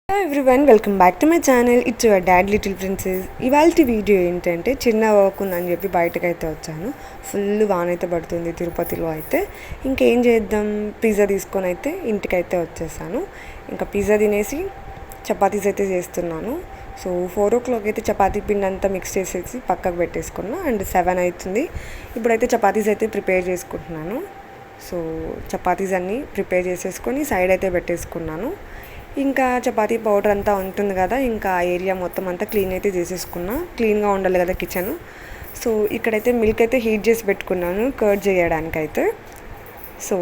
Hello everyone, welcome back to my channel. It's your dad little princess. ఇవాళ video ఏంటంటే చిన్న work ఉందని చెప్పి బయటకైతే వచ్చాను. ఫుల్ వాన అయితే పడుతుంది తిరుపతిలో అయితే. ఇంకేం చేద్దాం, పిజ్జా తీసుకొని అయితే ఇంటికైతే వచ్చేసాను. ఇంకా పిజ్జా తినేసి చపాతీస్ అయితే చేస్తున్నాను. సో 4 o'clock అయితే చపాతీ పిండి అంతా మిక్స్ చేసేసి పక్కకు పెట్టేసుకున్నా. అండ్ 7 అవుతుంది. ఇప్పుడైతే చపాతీస్ అయితే ప్రిపేర్ చేసుకుంటున్నాను. సో చపాతీస్ అన్నీ ప్రిపేర్ చేసేసుకొని సైడ్ అయితే పెట్టేసుకున్నాను. ఇంకా చపాతీ పౌడర్ అంతా ఉంటుంది కదా, ఇంకా ఆ ఏరియా మొత్తం అంతా క్లీన్ అయితే చేసేసుకున్నా. క్లీన్గా ఉండాలి కదా కిచెన్. సో ఇక్కడైతే మిల్క్ అయితే హీట్ చేసి పెట్టుకున్నాను కర్డ్ చేయడానికైతే. సో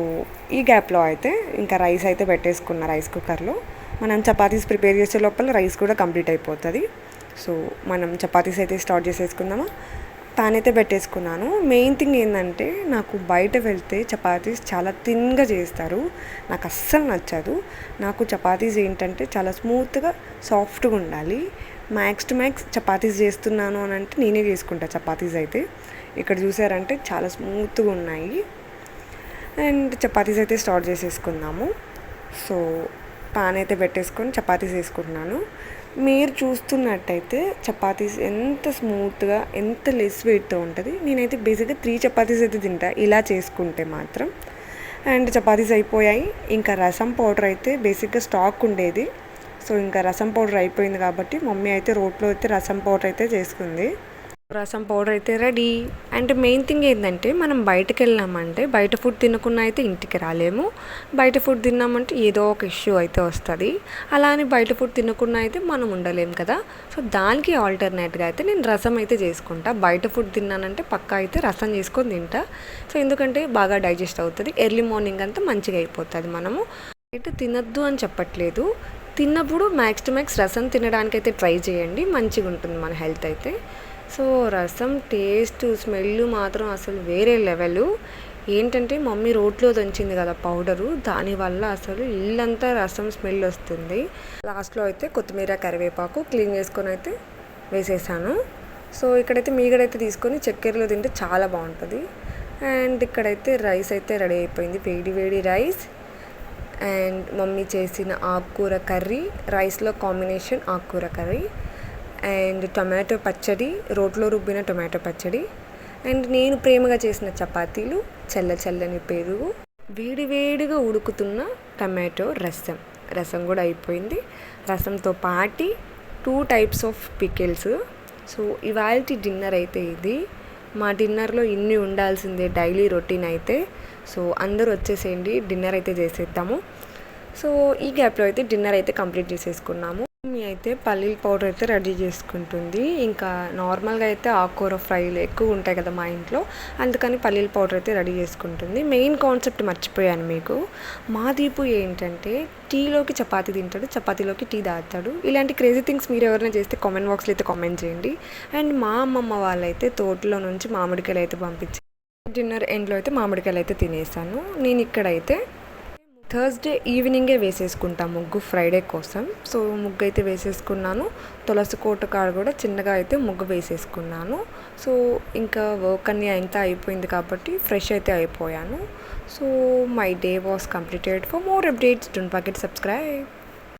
ఈ గ్యాప్లో అయితే ఇంకా రైస్ అయితే పెట్టేసుకున్నా రైస్ కుక్కర్లో. మనం చపాతీస్ ప్రిపేర్ చేసే లోపల రైస్ కూడా కంప్లీట్ అయిపోతుంది. సో మనం చపాతీస్ అయితే స్టార్ట్ చేసేసుకుందామా. పాన్ అయితే పెట్టేసుకున్నాను. మెయిన్ థింగ్ ఏంటంటే, నాకు బయట వెళ్తే చపాతీస్ చాలా థిన్గా చేస్తారు. నాకు అస్సలు నచ్చదు. నాకు చపాతీస్ ఏంటంటే చాలా స్మూత్గా సాఫ్ట్గా ఉండాలి. మ్యాక్స్ టు మ్యాక్స్ చపాతీస్ చేస్తున్నాను అని అంటే నేనే చేసుకుంటా చపాతీస్ అయితే. ఇక్కడ చూసారంటే చాలా స్మూత్గా ఉన్నాయి. అండ్ చపాతీస్ అయితే స్టార్ట్ చేసేసుకుందాము. సో పాన్ అయితే పెట్టేసుకొని చపాతీస్ వేసుకుంటున్నాను. మీరు చూస్తున్నట్టయితే చపాతీస్ ఎంత స్మూత్గా, ఎంత లెస్ వెయిట్తో ఉంటుంది. నేనైతే బేసిక్గా 3 చపాతీస్ అయితే తింటా ఇలా చేసుకుంటే మాత్రం. అండ్ చపాతీస్ అయిపోయాయి. ఇంకా రసం పౌడర్ అయితే బేసిక్గా స్టాక్ ఉండేది. సో ఇంకా రసం పౌడర్ అయిపోయింది కాబట్టి మమ్మీ అయితే రోట్లో అయితే రసం పౌడర్ అయితే చేసుకుంది. రసం పౌడర్ అయితే రెడీ. అండ్ మెయిన్ థింగ్ ఏంటంటే, మనం బయటకు వెళ్ళామంటే బయట ఫుడ్ తినకుండా అయితే ఇంటికి రాలేము. బయట ఫుడ్ తిన్నామంటే ఏదో ఒక ఇష్యూ అయితే వస్తుంది. అలా అని బయట ఫుడ్ తినకుండా అయితే మనం ఉండలేము కదా. సో దానికి ఆల్టర్నేట్గా అయితే నేను రసం అయితే చేసుకుంటా. బయట ఫుడ్ తిన్నానంటే పక్కా అయితే రసం చేసుకొని తింటా. సో ఎందుకంటే బాగా డైజెస్ట్ అవుతుంది. ఎర్లీ మార్నింగ్ అంతా మంచిగా అయిపోతుంది. మనము బయట తినద్దు అని చెప్పట్లేదు. తిన్నప్పుడు మ్యాక్స్ టు మ్యాక్స్ రసం తినడానికి అయితే ట్రై చేయండి. మంచిగా ఉంటుంది మన హెల్త్ అయితే. సో రసం టేస్ట్, స్మెల్ మాత్రం అసలు వేరే లెవెల్. ఏంటంటే మమ్మీ రోట్లో దంచింది కదా పౌడరు, దానివల్ల అసలు ఇల్లంతా రసం స్మెల్ వస్తుంది. లాస్ట్లో అయితే కొత్తిమీర, కరివేపాకు క్లీన్ చేసుకొని అయితే వేసేసాను. సో ఇక్కడైతే మీగడైతే తీసుకొని చక్కెరలో తింటే చాలా బాగుంటుంది. అండ్ ఇక్కడైతే రైస్ అయితే రెడీ అయిపోయింది. వేడి వేడి రైస్ అండ్ మమ్మీ చేసిన ఆకుకూర కర్రీ. రైస్లో కాంబినేషన్ ఆకుకూర కర్రీ అండ్ టొమాటో పచ్చడి, రోట్లో రుబ్బిన టొమాటో పచ్చడి. అండ్ నేను ప్రేమగా చేసిన చపాతీలు, చల్లని పెరుగు, వేడివేడిగా ఉడుకుతున్న టమాటో రసం. రసం కూడా అయిపోయింది. రసంతో పాటి 2 types ఆఫ్ పికిల్స్. సో ఇవాళ డిన్నర్ అయితే ఇది. మా డిన్నర్లో ఇన్ని ఉండాల్సిందే డైలీ రొటీన్ అయితే. సో అందరూ వచ్చేసేయండి, డిన్నర్ అయితే చేసేద్దాము. సో ఈ గ్యాప్లో అయితే డిన్నర్ అయితే కంప్లీట్ చేసేసుకున్నాము. మమ్మీ అయితే పల్లీల పౌడర్ అయితే రెడీ చేసుకుంటుంది. ఇంకా నార్మల్గా అయితే ఆకుకూర ఫ్రైలు ఎక్కువ ఉంటాయి కదా మా ఇంట్లో, అందుకని పల్లీల పౌడర్ అయితే రెడీ చేసుకుంటుంది. మెయిన్ కాన్సెప్ట్ మర్చిపోయాను మీకు. మా దీపు ఏంటంటే టీలోకి చపాతీ తింటాడు, చపాతీలోకి టీ తాగుతాడు. ఇలాంటి క్రేజీ థింగ్స్ మీరు ఎవరైనా చేస్తే కామెంట్ బాక్స్లో అయితే కామెంట్ చేయండి. అండ్ మా అమ్మమ్మ వాళ్ళైతే తోటలో నుంచి మామిడికాయలు అయితే పంపించి డిన్నర్ ఎండ్లో అయితే మామిడికాయలు అయితే తినేసాను. నేను ఇక్కడైతే థర్స్డే ఈవినింగే వేసేసుకుంటాను ముగ్గు, ఫ్రైడే కోసం. సో ముగ్గు అయితే వేసేసుకున్నాను. తులసి కోట కాడ కూడా చిన్నగా అయితే ముగ్గు వేసేసుకున్నాను. సో ఇంకా వర్క్ అన్నీ అంతా అయిపోయింది కాబట్టి ఫ్రెష్ అయితే అయిపోయాను. So my day was completed. For more updates don't forget subscribe.